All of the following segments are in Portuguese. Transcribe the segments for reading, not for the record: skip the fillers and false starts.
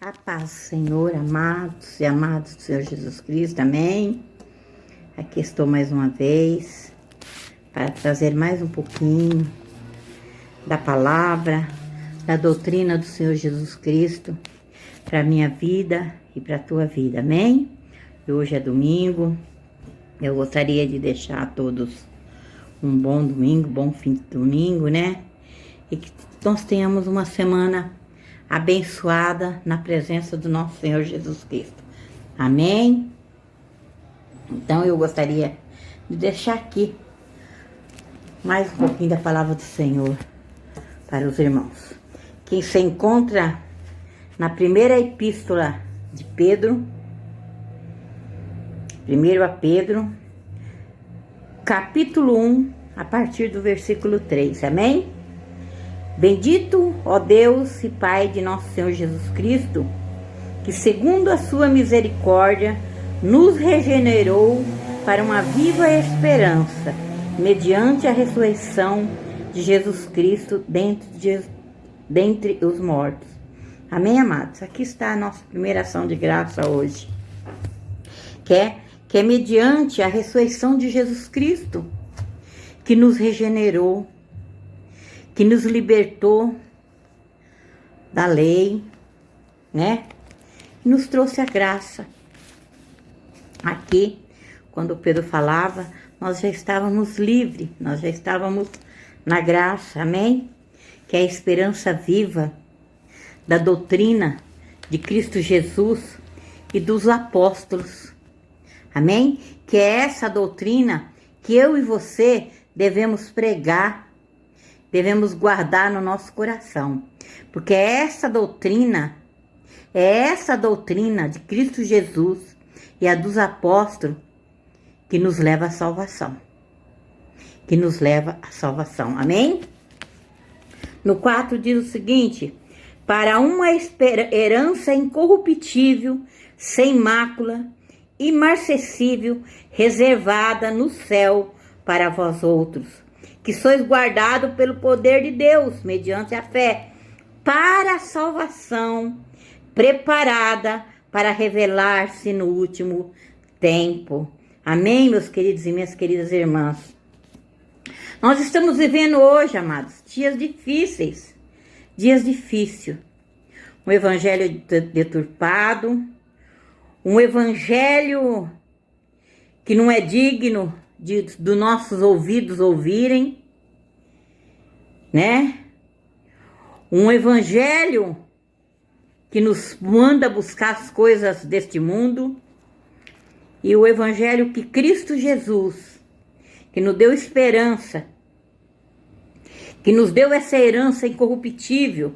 A paz do Senhor, amados e amados do Senhor Jesus Cristo, amém? Aqui estou mais uma vez para trazer mais um pouquinho da palavra, da doutrina do Senhor Jesus Cristo para a minha vida e para a tua vida, amém? E hoje é domingo, eu gostaria de deixar a todos um bom domingo, bom fim de domingo, né? E que nós tenhamos uma semana abençoada na presença do nosso Senhor Jesus Cristo. Amém? Então eu gostaria de deixar aqui mais um pouquinho da palavra do Senhor para os irmãos. Que se encontra na primeira epístola de Pedro, 1 a Pedro, capítulo 1, a partir do versículo 3. Amém? Bendito, ó Deus e Pai de nosso Senhor Jesus Cristo, que segundo a sua misericórdia nos regenerou para uma viva esperança, mediante a ressurreição de Jesus Cristo dentre os mortos. Amém, amados? Aqui está a nossa primeira ação de graça hoje, que é mediante a ressurreição de Jesus Cristo, que nos regenerou, que nos libertou da lei, né? E nos trouxe a graça. Aqui, quando Pedro falava, nós já estávamos livres, nós já estávamos na graça, amém? Que é a esperança viva da doutrina de Cristo Jesus e dos apóstolos, amém? Que é essa doutrina que eu e você devemos pregar, devemos guardar no nosso coração, porque é essa doutrina de Cristo Jesus e a dos apóstolos que nos leva à salvação, amém? No 4 diz o seguinte: para uma herança incorruptível, sem mácula, imarcessível, reservada no céu para vós outros, que sois guardados pelo poder de Deus, mediante a fé, para a salvação, preparada para revelar-se no último tempo. Amém, meus queridos e minhas queridas irmãs? Nós estamos vivendo hoje, amados, dias difíceis, um evangelho deturpado, um evangelho que não é digno dos nossos ouvidos ouvirem, né? Um evangelho que nos manda buscar as coisas deste mundo, e o evangelho que Cristo Jesus, que nos deu esperança, que nos deu essa herança incorruptível,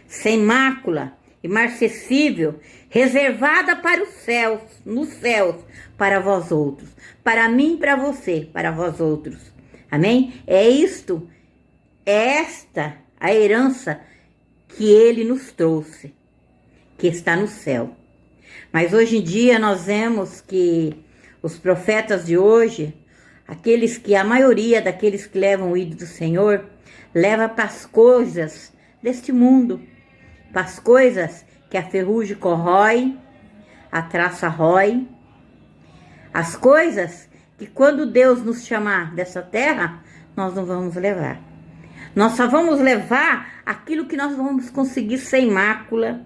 sem mácula, imarcessível, reservada para os céus, nos céus, para vós outros, para mim e para você, para vós outros, amém? É esta a herança que ele nos trouxe, que está no céu. Mas hoje em dia nós vemos que os profetas de hoje, a maioria daqueles que levam o ídolo do Senhor, leva para as coisas deste mundo, para as coisas que a ferrugem corrói, a traça rói, as coisas que quando Deus nos chamar dessa terra, nós não vamos levar. Nós só vamos levar aquilo que nós vamos conseguir sem mácula,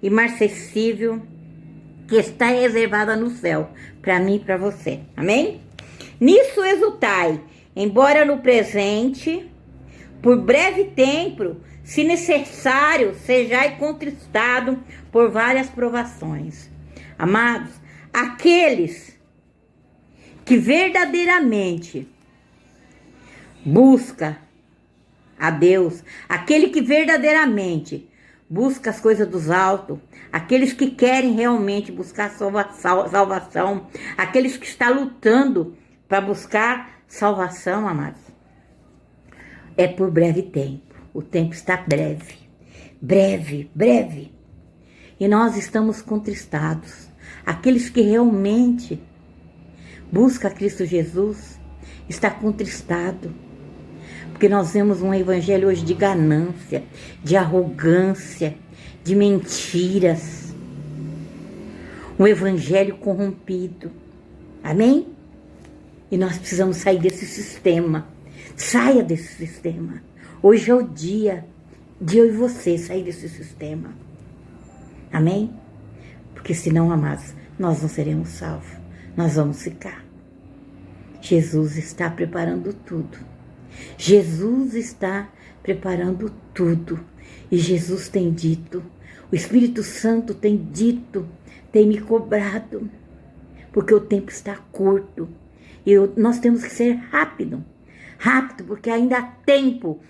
imarcessível, que está reservada no céu, para mim e para você. Amém? Nisso exultai, embora no presente, por breve tempo, se necessário, sejais contristado por várias provações. Amados, aqueles que verdadeiramente busca a Deus, aquele que verdadeiramente busca as coisas dos altos, aqueles que querem realmente buscar salvação, aqueles que estão lutando para buscar salvação, amados, é por breve tempo. O tempo está breve, e nós estamos contristados. Aqueles que realmente busca Cristo Jesus está contristado, porque nós vemos um evangelho hoje de ganância, de arrogância, de mentiras, um evangelho corrompido. Amém? E nós precisamos sair desse sistema. Saia desse sistema. Hoje é o dia de eu e você sair desse sistema. Amém? Porque senão, amados, nós não seremos salvos. Nós vamos ficar. Jesus está preparando tudo. Jesus está preparando tudo. E Jesus tem dito, o Espírito Santo tem dito, tem me cobrado, porque o tempo está curto. E nós temos que ser rápido, porque ainda há tempo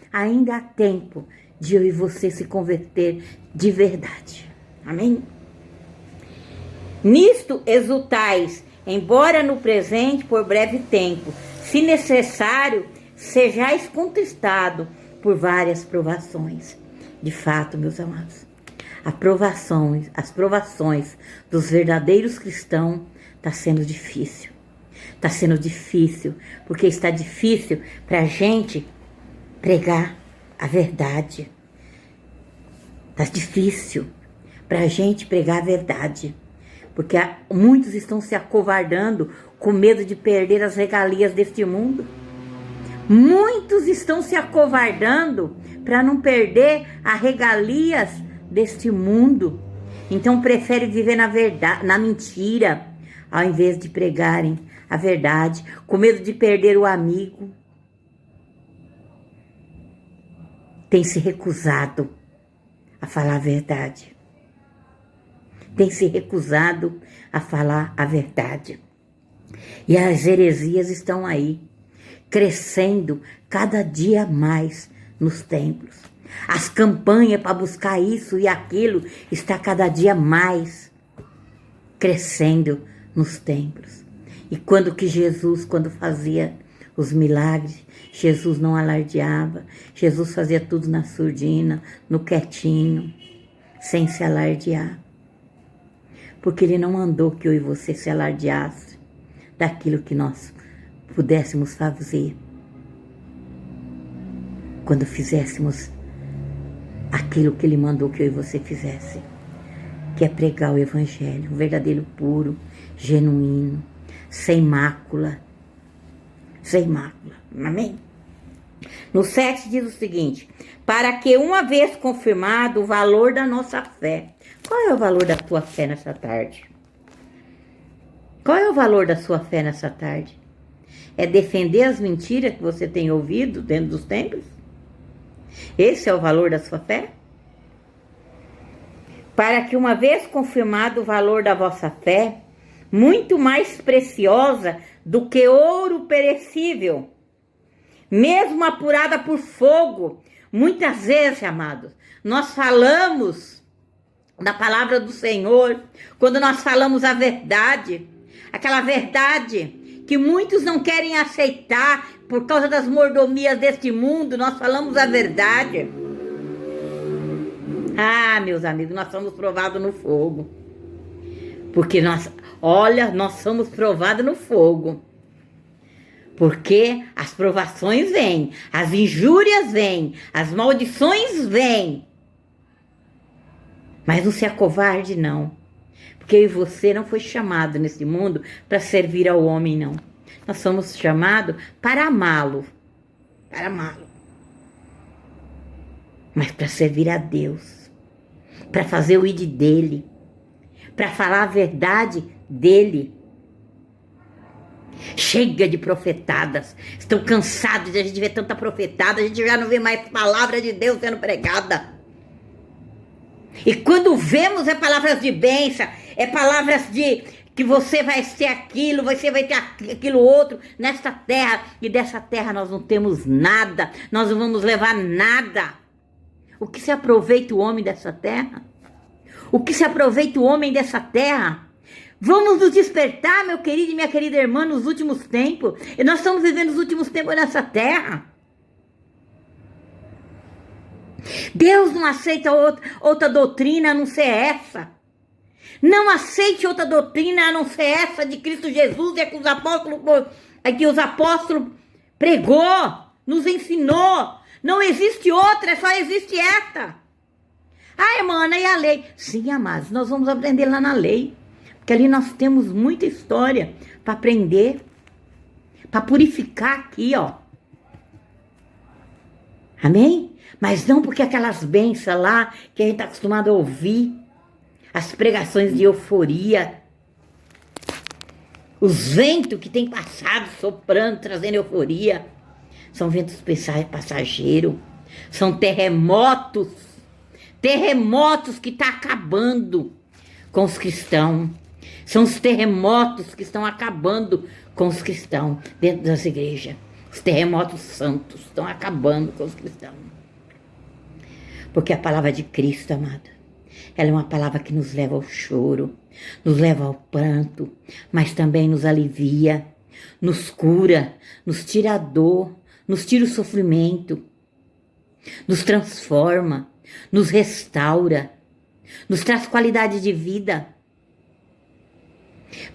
de eu e você se converter de verdade. Amém? Nisto exultais, embora no presente por breve tempo, se necessário, sejais contristado por várias provações. De fato, meus amados, as provações dos verdadeiros cristãos está sendo difícil. Está sendo difícil, porque está difícil para a gente pregar a verdade. Está difícil para a gente pregar a verdade, porque muitos estão se acovardando com medo de perder as regalias deste mundo. Muitos estão se acovardando para não perder as regalias deste mundo. Então preferem viver na verdade, na mentira, ao invés de pregarem a verdade, com medo de perder o amigo. Tem se recusado a falar a verdade. Tem se recusado a falar a verdade. E as heresias estão aí, crescendo cada dia mais nos templos. As campanhas para buscar isso e aquilo está cada dia mais crescendo nos templos. E quando fazia os milagres, Jesus não alardeava. Jesus fazia tudo na surdina, no quietinho, sem se alardear. Porque Ele não mandou que eu e você se alardeasse daquilo que nós pudéssemos fazer quando fizéssemos aquilo que Ele mandou que eu e você fizesse, que é pregar o Evangelho, um verdadeiro puro, genuíno, sem mácula. Sem mácula. Amém? No 7 diz o seguinte: para que uma vez confirmado o valor da nossa fé. Qual é o valor da tua fé nessa tarde? Qual é o valor da sua fé nessa tarde? É defender as mentiras que você tem ouvido dentro dos templos? Esse é o valor da sua fé? Para que uma vez confirmado o valor da vossa fé, muito mais preciosa do que ouro perecível, mesmo apurada por fogo. Muitas vezes, amados, nós falamos da palavra do Senhor, quando nós falamos a verdade, aquela verdade que muitos não querem aceitar por causa das mordomias deste mundo, nós falamos a verdade. Ah, meus amigos, nós somos provados no fogo. Porque nós somos provados no fogo. Porque as provações vêm, as injúrias vêm, as maldições vêm. Mas não se acovarde, não. Porque eu e você não foi chamado nesse mundo para servir ao homem, não. Nós somos chamados para amá-lo. Para amá-lo. Mas para servir a Deus. Para fazer o id dele. Para falar a verdade dele. Chega de profetadas. Estão cansados de a gente ver tanta profetada. A gente já não vê mais palavra de Deus sendo pregada. E quando vemos é palavras de bênção, é palavras de que você vai ser aquilo, você vai ter aquilo outro nesta terra. E dessa terra nós não temos nada, nós não vamos levar nada. O que se aproveita o homem dessa terra? O que se aproveita o homem dessa terra? Vamos nos despertar, meu querido e minha querida irmã, nos últimos tempos. E nós estamos vivendo os últimos tempos nessa terra. Deus não aceita outra doutrina a não ser essa. Não aceite outra doutrina a não ser essa de Cristo Jesus, que os apóstolos pregou, nos ensinou. Não existe outra, só existe essa. Ah, irmã, e a lei? Sim, amados, nós vamos aprender lá na lei. que ali nós temos muita história para aprender, para purificar aqui, ó. Amém? Mas não porque aquelas bênçãos lá que a gente está acostumado a ouvir, as pregações de euforia, os ventos que tem passado, soprando, trazendo euforia, são ventos passageiros, são terremotos que estão acabando com os cristãos. São os terremotos que estão acabando com os cristãos dentro das igrejas. Os terremotos santos estão acabando com os cristãos. Porque a palavra de Cristo, amada, ela é uma palavra que nos leva ao choro, nos leva ao pranto, mas também nos alivia, nos cura, nos tira a dor, nos tira o sofrimento, nos transforma, nos restaura, nos traz qualidade de vida.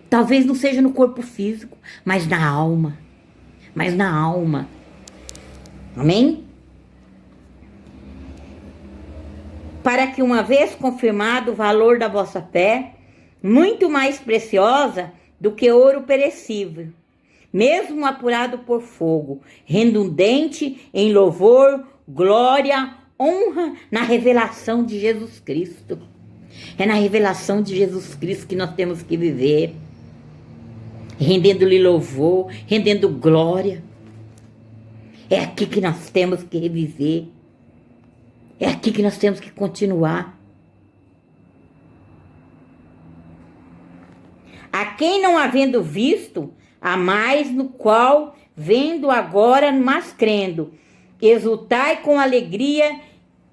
Talvez não seja no corpo físico, mas na alma. Amém? Para que, uma vez confirmado o valor da vossa fé, muito mais preciosa do que ouro perecível, mesmo apurado por fogo, redundante em louvor, glória, honra na revelação de Jesus Cristo. É na revelação de Jesus Cristo que nós temos que viver, rendendo-lhe louvor, rendendo glória. É aqui que nós temos que reviver. É aqui que nós temos que continuar. A quem não havendo visto, há mais no qual, vendo agora, mas crendo, exultai com alegria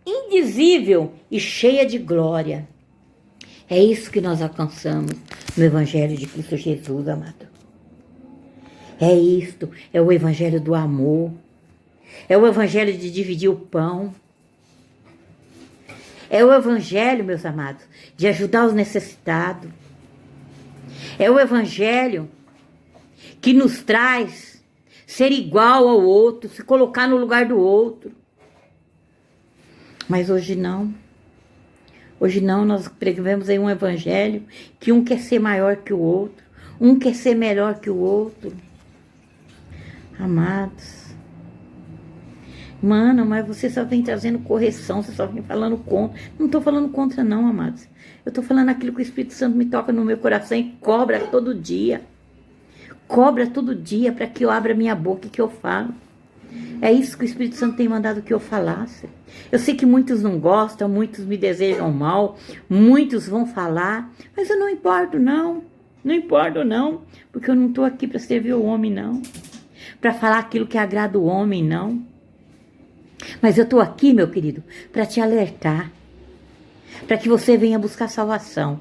indizível e cheia de glória. É isso que nós alcançamos no Evangelho de Cristo Jesus, amado. É isto, é o Evangelho do amor. É o Evangelho de dividir o pão. É o Evangelho, meus amados, de ajudar os necessitados. É o Evangelho que nos traz ser igual ao outro, se colocar no lugar do outro. Mas hoje não. Hoje não, nós pregamos aí um evangelho que um quer ser maior que o outro, um quer ser melhor que o outro. Amados, mano, mas você só vem trazendo correção, você só vem falando contra. Não estou falando contra não, amados. Eu estou falando aquilo que o Espírito Santo me toca no meu coração e cobra todo dia. Cobra todo dia para que eu abra minha boca e que eu falo. É isso que o Espírito Santo tem mandado que eu falasse. Eu sei que muitos não gostam, muitos me desejam mal, muitos vão falar, mas eu não importo não, porque eu não estou aqui para servir o homem não, para falar aquilo que agrada o homem não. Mas eu estou aqui, meu querido, para te alertar, para que você venha buscar salvação,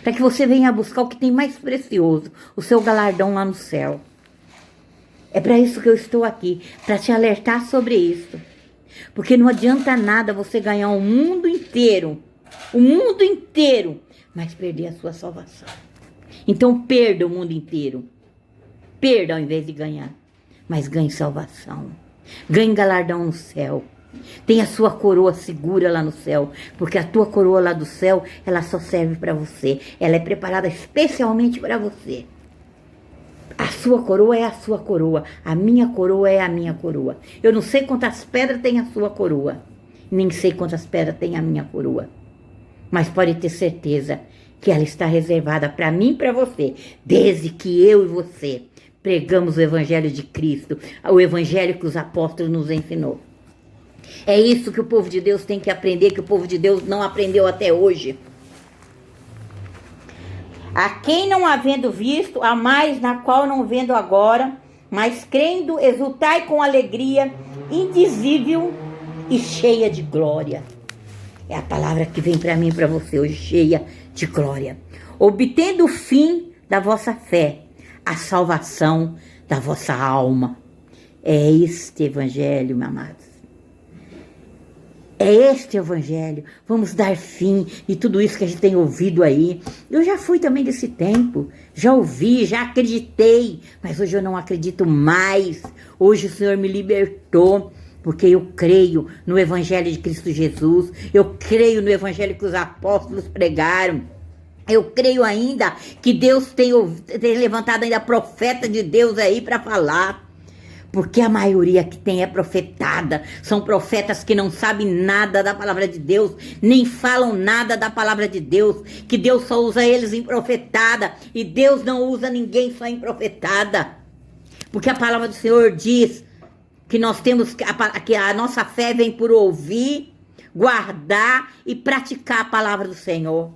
para que você venha buscar o que tem mais precioso, o seu galardão lá no céu. É para isso que eu estou aqui, para te alertar sobre isso. Porque não adianta nada você ganhar o mundo inteiro, mas perder a sua salvação. Então perda o mundo inteiro. Perda ao invés de ganhar. Mas ganhe salvação. Ganhe galardão no céu. Tenha a sua coroa segura lá no céu. Porque a tua coroa lá do céu, ela só serve para você. Ela é preparada especialmente para você. A sua coroa é a sua coroa. A minha coroa é a minha coroa. Eu não sei quantas pedras tem a sua coroa. Nem sei quantas pedras tem a minha coroa. Mas pode ter certeza que ela está reservada para mim e para você. Desde que eu e você pregamos o Evangelho de Cristo. O Evangelho que os apóstolos nos ensinou. É isso que o povo de Deus tem que aprender. Que o povo de Deus não aprendeu até hoje. A quem não havendo visto, a mais na qual não vendo agora, mas crendo, exultai com alegria indizível e cheia de glória. É a palavra que vem para mim e para você hoje, cheia de glória. Obtendo o fim da vossa fé, a salvação da vossa alma. É este evangelho, meus amados. É este evangelho. Vamos dar fim e tudo isso que a gente tem ouvido aí. Eu já fui também desse tempo. Já ouvi, já acreditei. Mas hoje eu não acredito mais. Hoje o Senhor me libertou. Porque eu creio no evangelho de Cristo Jesus. Eu creio no evangelho que os apóstolos pregaram. Eu creio ainda que Deus tem levantado ainda profeta de Deus aí para falar. Porque a maioria que tem é profetada. São profetas que não sabem nada da palavra de Deus, nem falam nada da palavra de Deus. Que Deus só usa eles em profetada. E Deus não usa ninguém só em profetada. Porque a palavra do Senhor diz que nós temos que a nossa fé vem por ouvir, guardar e praticar a palavra do Senhor.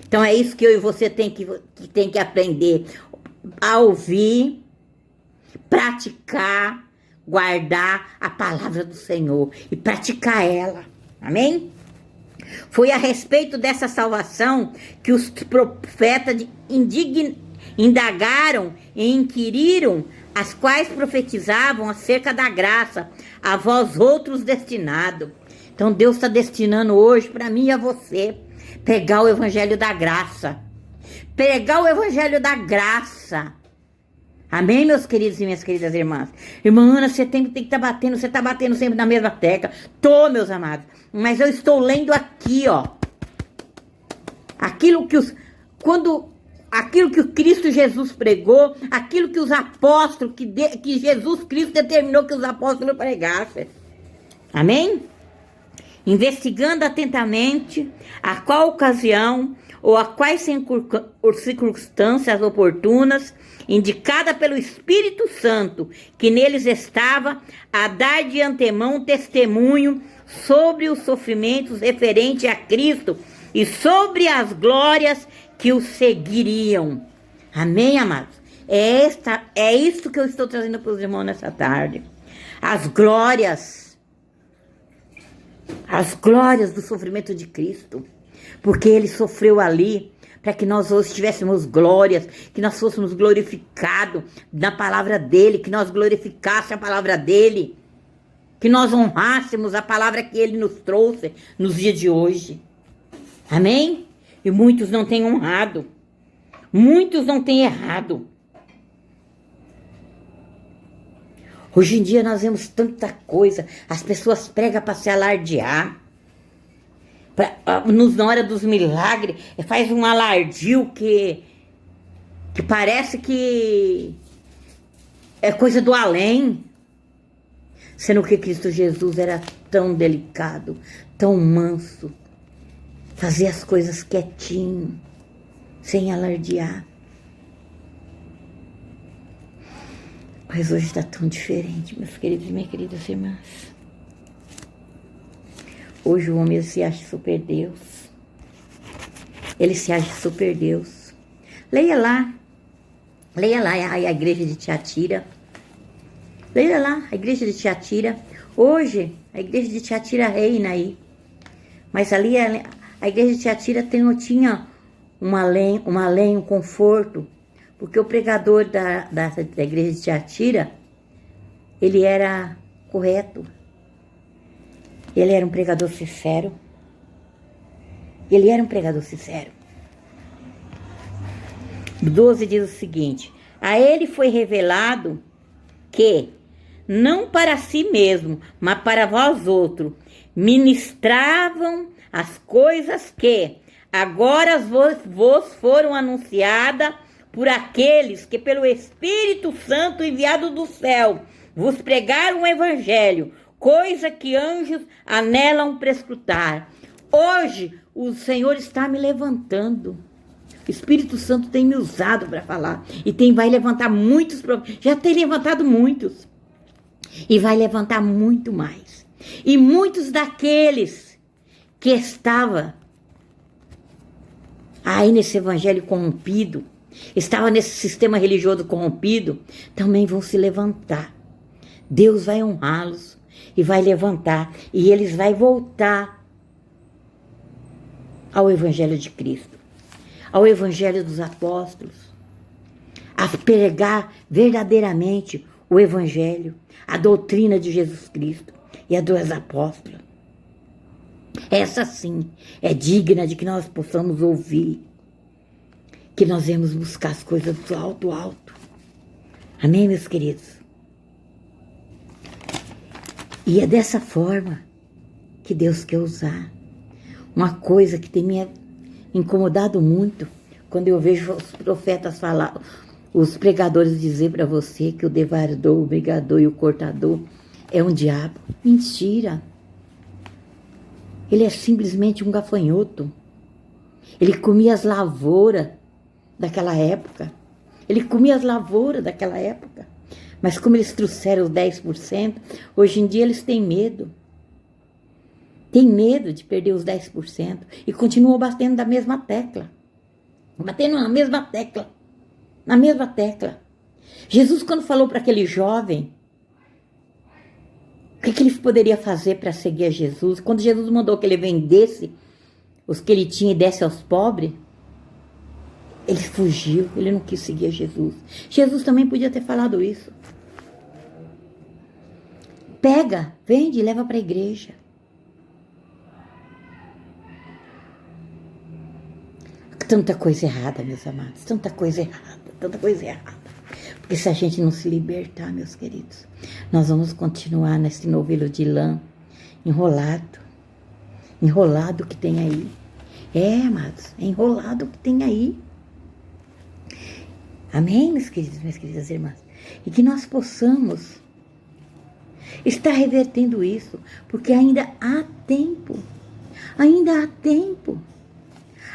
Então é isso que eu e você tem que aprender. A ouvir, praticar, guardar a palavra do Senhor e praticar ela. Amém? Foi a respeito dessa salvação que os profetas indagaram e inquiriram, as quais profetizavam acerca da graça, a vós outros destinado. Então Deus está destinando hoje para mim e a você pegar o evangelho da graça. Pegar o evangelho da graça. Amém, meus queridos e minhas queridas irmãs? Irmã Ana, você tem que estar batendo, você está batendo sempre na mesma tecla. Tô, meus amados. Mas eu estou lendo aqui, ó. Aquilo que o Cristo Jesus pregou, aquilo que os apóstolos, que Jesus Cristo determinou que os apóstolos pregassem. Amém? Investigando atentamente a qual ocasião ou a quais circunstâncias oportunas, indicada pelo Espírito Santo, que neles estava, a dar de antemão testemunho sobre os sofrimentos referentes a Cristo e sobre as glórias que o seguiriam. Amém, amados? É isso que eu estou trazendo para os irmãos nessa tarde. As glórias do sofrimento de Cristo. Porque ele sofreu ali para que nós hoje tivéssemos glórias, que nós fôssemos glorificados na palavra dele, que nós glorificássemos a palavra dele, que nós honrássemos a palavra que ele nos trouxe nos dias de hoje. Amém? E muitos não têm honrado, muitos não têm errado. Hoje em dia nós vemos tanta coisa, as pessoas pregam para se alardear. Na hora dos milagres, faz um alardio que parece que é coisa do além. Sendo que Cristo Jesus era tão delicado, tão manso, fazia as coisas quietinho, sem alardear. Mas hoje está tão diferente, meus queridos e minhas queridas irmãs. Hoje o homem se acha super Deus. Ele se acha super Deus. Leia lá a igreja de Tiatira. Leia lá a igreja de Tiatira. Hoje a igreja de Tiatira reina aí. Mas ali a igreja de Tiatira tinha um conforto. Porque o pregador da igreja de Tiatira, ele era correto. Ele era um pregador sincero. Ele era um pregador sincero. 12 diz o seguinte: a ele foi revelado que, não para si mesmo, mas para vós outros, ministravam as coisas que agora vos foram anunciadas por aqueles que pelo Espírito Santo enviado do céu vos pregaram o evangelho, coisa que anjos anelam para escutar. Hoje o Senhor está me levantando. O Espírito Santo tem me usado para falar. E vai levantar muitos. Já tem levantado muitos. E vai levantar muito mais. E muitos daqueles que estavam aí nesse evangelho corrompido, estavam nesse sistema religioso corrompido, também vão se levantar. Deus vai honrá-los e vai levantar. E eles vão voltar ao evangelho de Cristo, ao evangelho dos apóstolos, a pregar verdadeiramente o evangelho, a doutrina de Jesus Cristo e a dos apóstolos. Essa sim é digna de que nós possamos ouvir, que nós vamos buscar as coisas do alto, alto. Amém, meus queridos? E é dessa forma que Deus quer usar. Uma coisa que tem incomodado muito quando eu vejo os profetas falar, os pregadores dizer para você que o devorador, o brigador e o cortador é um diabo. Mentira. Ele é simplesmente um gafanhoto. Ele comia as lavouras daquela época. Ele comia as lavouras daquela época. Mas como eles trouxeram os 10%, hoje em dia eles têm medo. Tem medo de perder os 10% e continuam batendo da mesma tecla. Batendo na mesma tecla. Na mesma tecla. Jesus, quando falou para aquele jovem, o que ele poderia fazer para seguir a Jesus? Quando Jesus mandou que ele vendesse os que ele tinha e desse aos pobres, ele fugiu, ele não quis seguir a Jesus. Jesus também podia ter falado isso. Pega, vende e leva para a igreja. Tanta coisa errada, meus amados, tanta coisa errada, tanta coisa errada. Porque se a gente não se libertar, meus queridos, nós vamos continuar nesse novelo de lã, enrolado que tem aí. É, amados, é enrolado que tem aí. Amém, meus queridos, minhas queridas irmãs? E que nós possamos estar revertendo isso, porque ainda há tempo, ainda há tempo.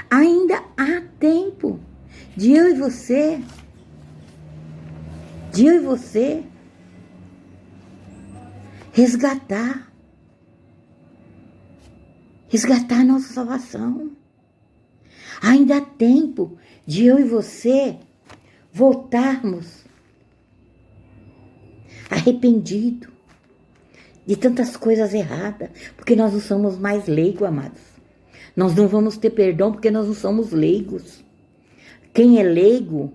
Ainda há tempo de eu e você resgatar a nossa salvação. Ainda há tempo de eu e você voltarmos arrependidos de tantas coisas erradas, porque nós não somos mais leigos, amados. Nós não vamos ter perdão porque nós não somos leigos. Quem é leigo,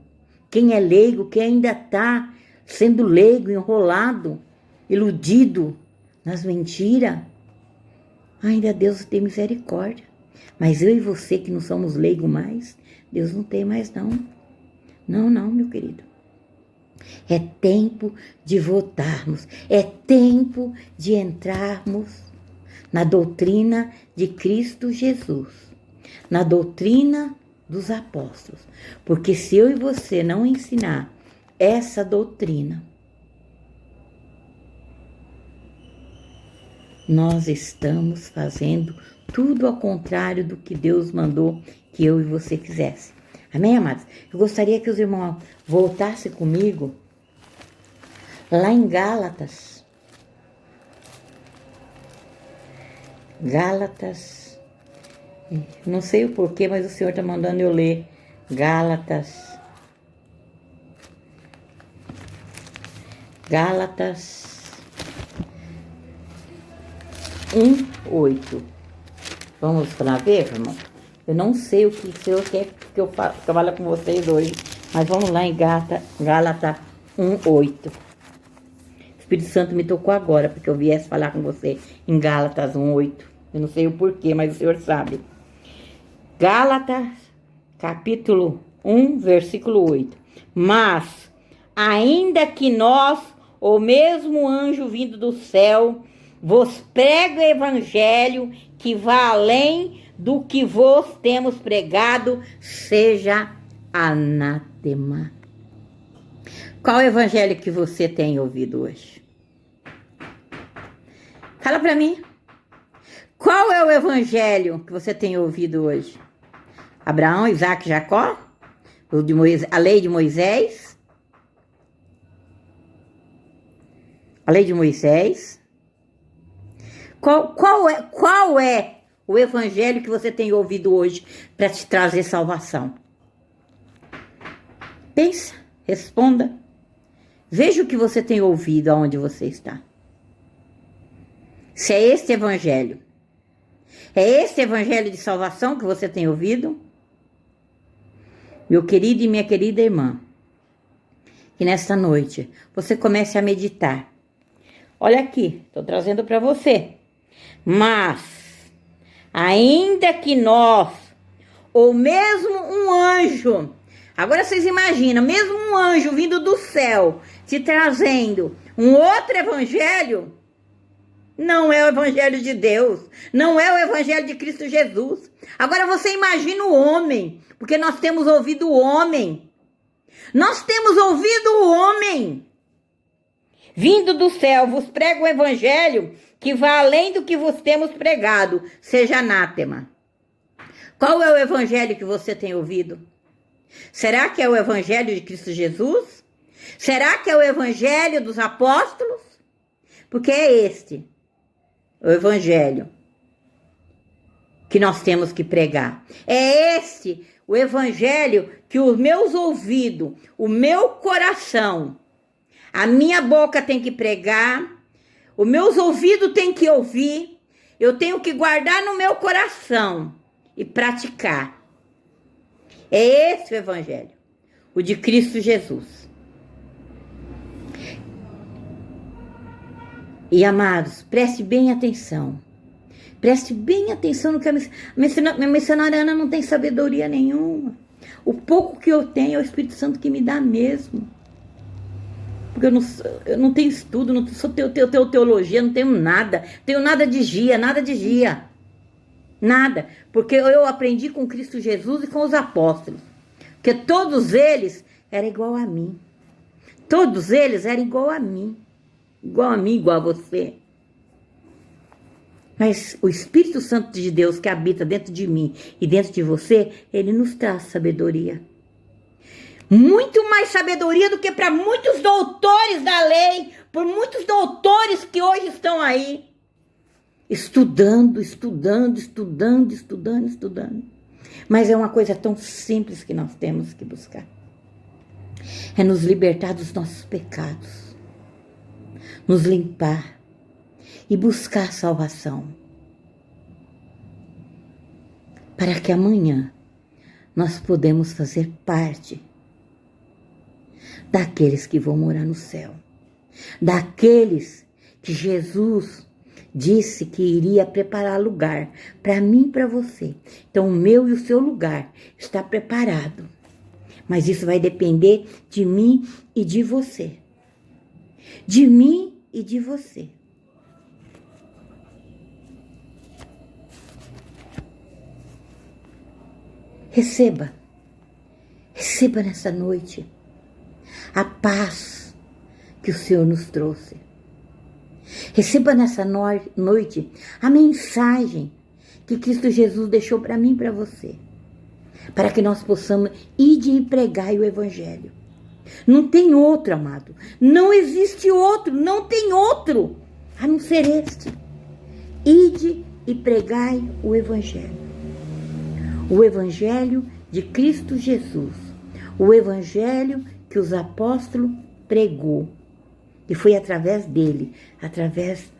quem ainda está sendo leigo, enrolado, iludido nas mentiras, ainda Deus tem misericórdia. Mas eu e você que não somos leigos mais, Deus não tem mais não. Não, meu querido. É tempo de voltarmos, é tempo de entrarmos na doutrina de Cristo Jesus, na doutrina dos apóstolos. Porque se eu e você não ensinar essa doutrina, nós estamos fazendo tudo ao contrário do que Deus mandou que eu e você fizesse. Amém, amados? Eu gostaria que os irmãos voltassem comigo lá em Gálatas. Gálatas, não sei o porquê, mas o Senhor está mandando eu ler Gálatas 1:8. Vamos para ver, irmão? Eu não sei o que o Senhor quer que eu fale com vocês hoje, mas vamos lá em Gálatas 1:8. O Espírito Santo me tocou agora, porque eu viesse falar com você em Gálatas 1:8. Eu não sei o porquê, mas o Senhor sabe. Gálatas, capítulo 1, versículo 8. Mas, ainda que nós, ou mesmo anjo vindo do céu, vos prega o evangelho que vá além do que vos temos pregado, seja anátema. Qual evangelho que você tem ouvido hoje? Fala para mim. Qual é o evangelho que você tem ouvido hoje? Abraão, Isaac e Jacó? A lei de Moisés? A lei de Moisés? Qual é o evangelho que você tem ouvido hoje para te trazer salvação? Pensa, responda. Veja o que você tem ouvido aonde você está. Se é este evangelho. É esse evangelho de salvação que você tem ouvido? Meu querido e minha querida irmã, que nesta noite você comece a meditar. Olha aqui, estou trazendo para você. Mas, ainda que nós, ou mesmo um anjo, agora vocês imaginam, mesmo um anjo vindo do céu, te trazendo um outro evangelho, Não é o evangelho de Deus. Não é o evangelho de Cristo Jesus. Agora você imagina o homem, porque nós temos ouvido o homem. Nós temos ouvido o homem. Vindo do céu, vos prego o evangelho que vá além do que vos temos pregado, seja anátema. Qual é o evangelho que você tem ouvido? Será que é o evangelho de Cristo Jesus? Será que é o evangelho dos apóstolos? Porque é este o evangelho que nós temos que pregar. É este o evangelho que os meus ouvidos, o meu coração, a minha boca tem que pregar, os meus ouvidos têm que ouvir, eu tenho que guardar no meu coração e praticar. É esse o evangelho, o de Cristo Jesus. E amados, preste bem atenção. Preste bem atenção no que a missionária Ana não tem sabedoria nenhuma. O pouco que eu tenho é o Espírito Santo que me dá mesmo. Porque eu não tenho estudo, não sou teologia, não tenho nada. Tenho nada de gia. Nada. Porque eu aprendi com Cristo Jesus e com os apóstolos. Porque todos eles eram igual a mim. Todos eles eram igual a mim. Igual a mim, igual a você. Mas o Espírito Santo de Deus que habita dentro de mim e dentro de você, ele nos traz sabedoria. Muito mais sabedoria do que para muitos doutores da lei, por muitos doutores que hoje estão aí. Estudando. Mas é uma coisa tão simples que nós temos que buscar. É nos libertar dos nossos pecados. Nos limpar e buscar salvação. Para que amanhã nós podemos fazer parte daqueles que vão morar no céu. Daqueles que Jesus disse que iria preparar lugar para mim e para você. Então o meu e o seu lugar está preparado. Mas isso vai depender de mim e de você. De mim e de você. Receba nessa noite a paz que o Senhor nos trouxe. Receba nessa noite a mensagem que Cristo Jesus deixou para mim e para você. Para que nós possamos ir e pregar o evangelho. Não tem outro, amado. Não existe outro. Não tem outro a não ser este. Ide e pregai o evangelho. O evangelho de Cristo Jesus. O evangelho que os apóstolos pregou. E foi através dele, através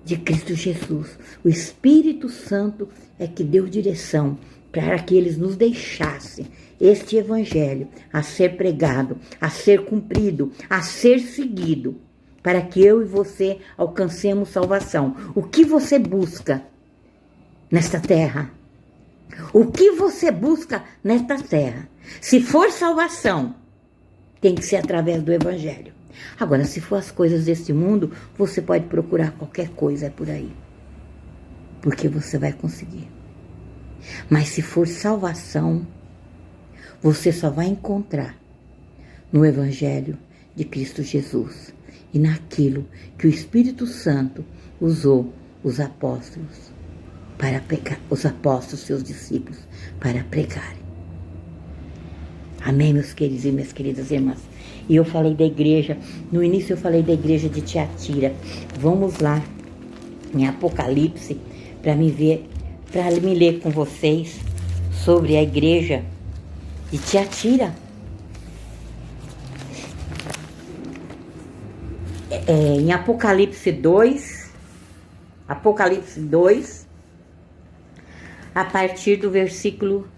de Cristo Jesus. O Espírito Santo é que deu direção para que eles nos deixassem este evangelho a ser pregado, a ser cumprido, a ser seguido, para que eu e você alcancemos salvação. O que você busca nesta terra? O que você busca nesta terra? Se for salvação, tem que ser através do evangelho. Agora, se for as coisas deste mundo, você pode procurar qualquer coisa por aí, porque você vai conseguir. Mas se for salvação, você só vai encontrar no evangelho de Cristo Jesus e naquilo que o Espírito Santo usou os apóstolos para pregar, os apóstolos, seus discípulos, para pregarem. Amém, meus queridos e minhas queridas irmãs? E eu falei da igreja, no início eu falei da igreja de Tiatira. Vamos lá em Apocalipse para me ler com vocês sobre a igreja de Tiatira. Em Apocalipse 2, a partir do versículo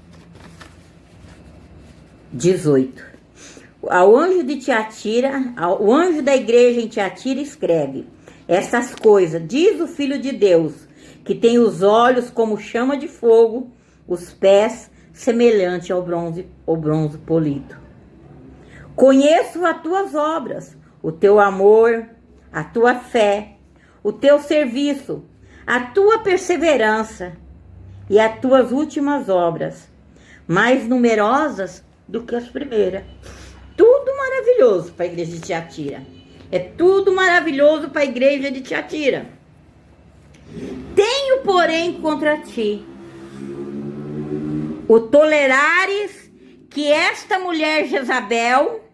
18. Ao anjo de Tiatira, o anjo da igreja em Tiatira escreve: estas coisas diz o Filho de Deus, que tem os olhos como chama de fogo, os pés semelhante ao bronze polido. Conheço as tuas obras, o teu amor, a tua fé, o teu serviço, a tua perseverança e as tuas últimas obras, mais numerosas do que as primeiras. Tudo maravilhoso para a igreja de Tiatira. É tudo maravilhoso para a igreja de Tiatira. Tenho, porém, contra ti o tolerares que esta mulher Jezabel,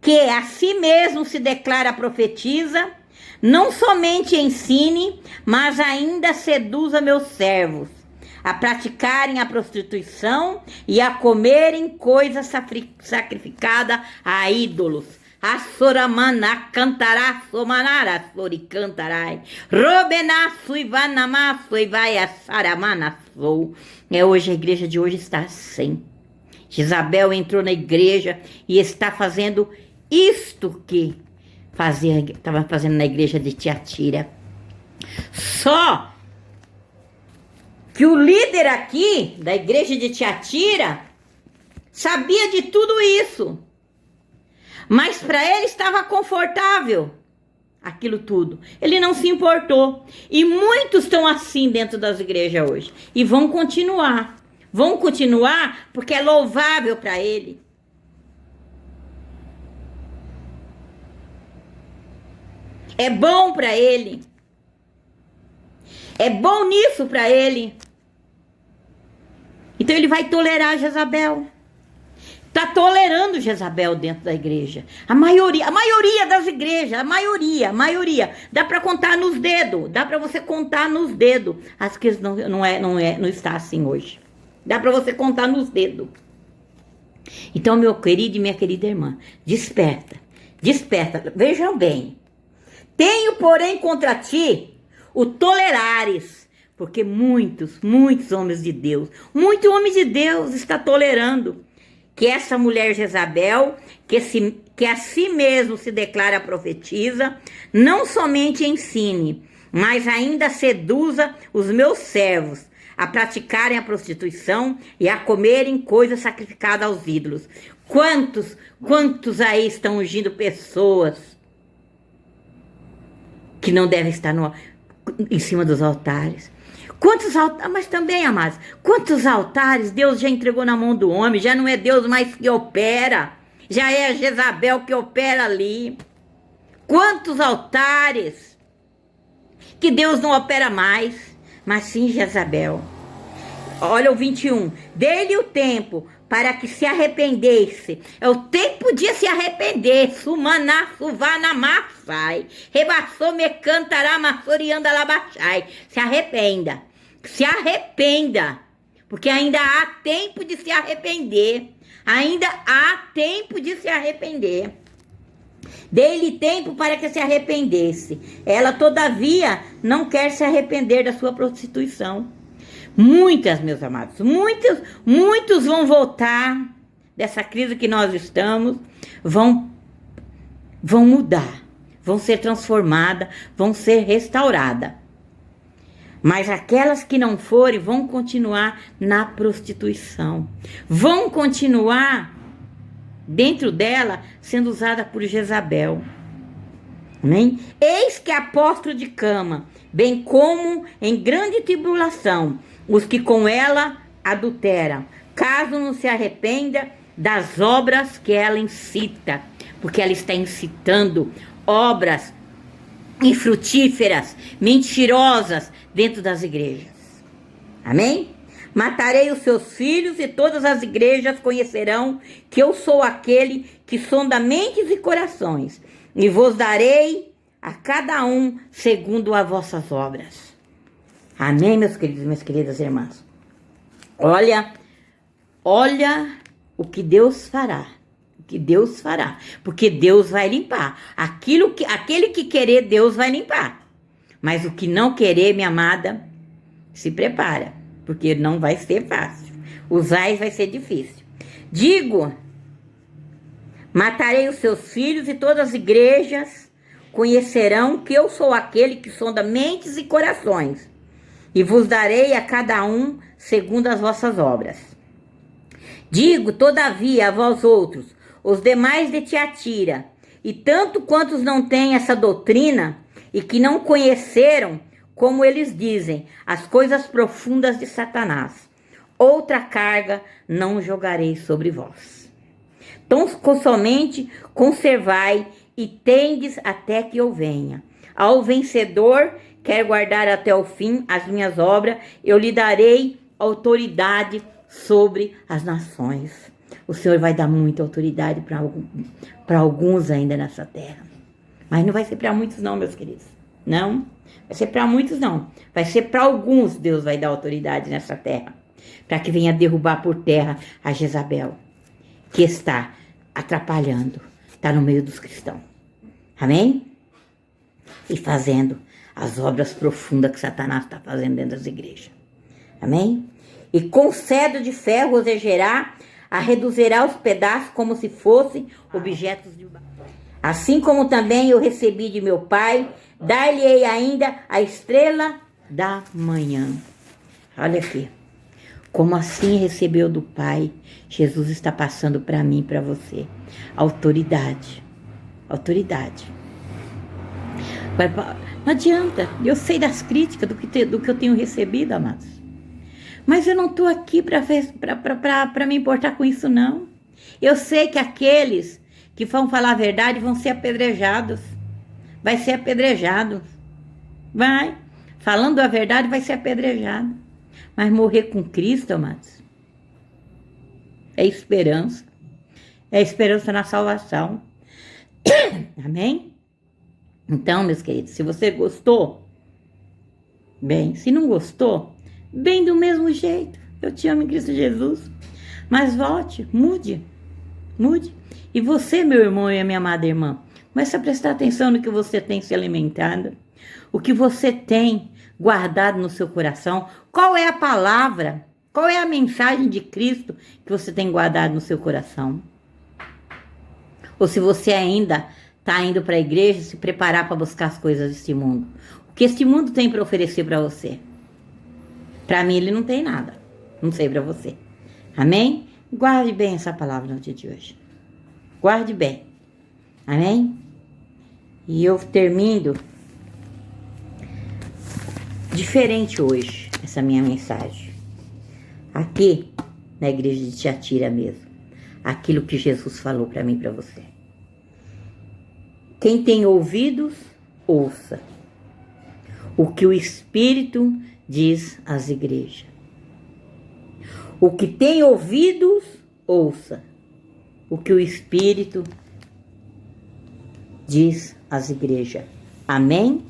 que a si mesmo se declara profetiza, não somente ensine, mas ainda seduza meus servos a praticarem a prostituição e a comerem coisa sacrificada a ídolos. A soramana cantará, somanara, soricantarai, robená, suivanamá, suivai, a saramana, sou. Hoje a igreja de hoje está assim. Jezabel entrou na igreja e está fazendo isto que estava fazendo na igreja de Tiatira. Só que o líder aqui da igreja de Tiatira sabia de tudo isso, mas para ele estava confortável aquilo tudo. Ele não se importou. E muitos estão assim dentro das igrejas hoje. E vão continuar. Vão continuar porque é louvável para ele. É bom para ele. É bom nisso para ele. Então ele vai tolerar Jezabel. Está tolerando Jezabel dentro da igreja. A maioria das igrejas, a maioria. Dá para contar nos dedos. Dá para você contar nos dedos. As que não está assim hoje. Dá para você contar nos dedos. Então, meu querido e minha querida irmã, desperta. Vejam bem. Tenho, porém, contra ti o tolerares, porque muitos homens de Deus, muito homem de Deus está tolerando que essa mulher Jezabel, que a si mesmo se declara profetiza, não somente ensine, mas ainda seduza os meus servos a praticarem a prostituição e a comerem coisas sacrificadas aos ídolos. Quantos aí estão ungindo pessoas que não devem estar em cima dos altares? Quantos altares, mas também, amados, quantos altares Deus já entregou na mão do homem? Já não é Deus mais que opera, já é a Jezabel que opera ali. Quantos altares que Deus não opera mais, mas sim Jezabel. Olha o 21. Dê-lhe o tempo para que se arrependesse. É o tempo de se arrepender. Sumaná, suvana, massai. Rebaçou, me cantará, massorianda, labachai. Se arrependa. Se arrependa. Porque ainda há tempo de se arrepender. Ainda há tempo de se arrepender. Dê-lhe tempo para que se arrependesse. Ela, todavia, não quer se arrepender da sua prostituição. Muitas, meus amados, muitos vão voltar dessa crise que nós estamos, vão mudar, vão ser transformadas, vão ser restauradas. Mas aquelas que não forem vão continuar na prostituição, vão continuar dentro dela sendo usada por Jezabel. Amém? Eis que apóstolo de cama, bem como em grande tribulação, os que com ela adulteram, caso não se arrependa das obras que ela incita, porque ela está incitando obras infrutíferas, mentirosas dentro das igrejas. Amém? Matarei os seus filhos e todas as igrejas conhecerão que eu sou aquele que sonda mentes e corações, e vos darei a cada um segundo as vossas obras. Amém, meus queridos e minhas queridas irmãs. Olha o que Deus fará. O que Deus fará. Porque Deus vai limpar. Aquele que querer, Deus vai limpar. Mas o que não querer, minha amada, se prepara. Porque não vai ser fácil. Usar vai ser difícil. Digo, matarei os seus filhos e todas as igrejas conhecerão que eu sou aquele que sonda mentes e corações. E vos darei a cada um segundo as vossas obras. Digo, todavia, a vós outros, os demais de Tiatira, e tanto quantos não têm essa doutrina, e que não conheceram, como eles dizem, as coisas profundas de Satanás. Outra carga não jogarei sobre vós. Então somente conservai e tendes até que eu venha. Ao vencedor, quer guardar até o fim as minhas obras, eu lhe darei autoridade sobre as nações. O Senhor vai dar muita autoridade para alguns ainda nessa terra. Mas não vai ser para muitos não, meus queridos. Não, vai ser para muitos não. Vai ser para alguns Deus vai dar autoridade nessa terra. Para que venha derrubar por terra a Jezabel, que está atrapalhando, está no meio dos cristãos. Amém? E fazendo as obras profundas que Satanás está fazendo dentro das igrejas. Amém? E com cedro de ferro os regerá, a reduzirá os pedaços como se fossem objetos de barro. Assim como também eu recebi de meu Pai, dar-lhe-ei ainda a estrela da manhã. Olha aqui. Como assim recebeu do Pai, Jesus está passando para mim e para você. Autoridade. Autoridade. Não adianta. Eu sei das críticas do que eu tenho recebido, amados. Mas eu não estou aqui para me importar com isso, não. Eu sei que aqueles que vão falar a verdade vão ser apedrejados. Vai ser apedrejado. Vai. Falando a verdade, vai ser apedrejado. Mas morrer com Cristo, amados, é esperança. É esperança na salvação. Amém? Então, meus queridos, se você gostou, bem. Se não gostou, bem do mesmo jeito. Eu te amo em Cristo Jesus. Mas volte, mude. Mude. E você, meu irmão e a minha amada irmã, comece a prestar atenção no que você tem se alimentado. O que você tem guardado no seu coração. Qual é a palavra? Qual é a mensagem de Cristo que você tem guardado no seu coração? Ou se você ainda está indo para a igreja se preparar para buscar as coisas deste mundo. O que este mundo tem para oferecer para você? Para mim ele não tem nada. Não sei para você. Amém? Guarde bem essa palavra no dia de hoje. Guarde bem. Amém? E eu termino diferente hoje, essa minha mensagem. Aqui, na igreja de Tiatira mesmo. Aquilo que Jesus falou para mim e para você. Quem tem ouvidos, ouça. O que o Espírito diz às igrejas. O que tem ouvidos, ouça. O que o Espírito diz às igrejas. Amém?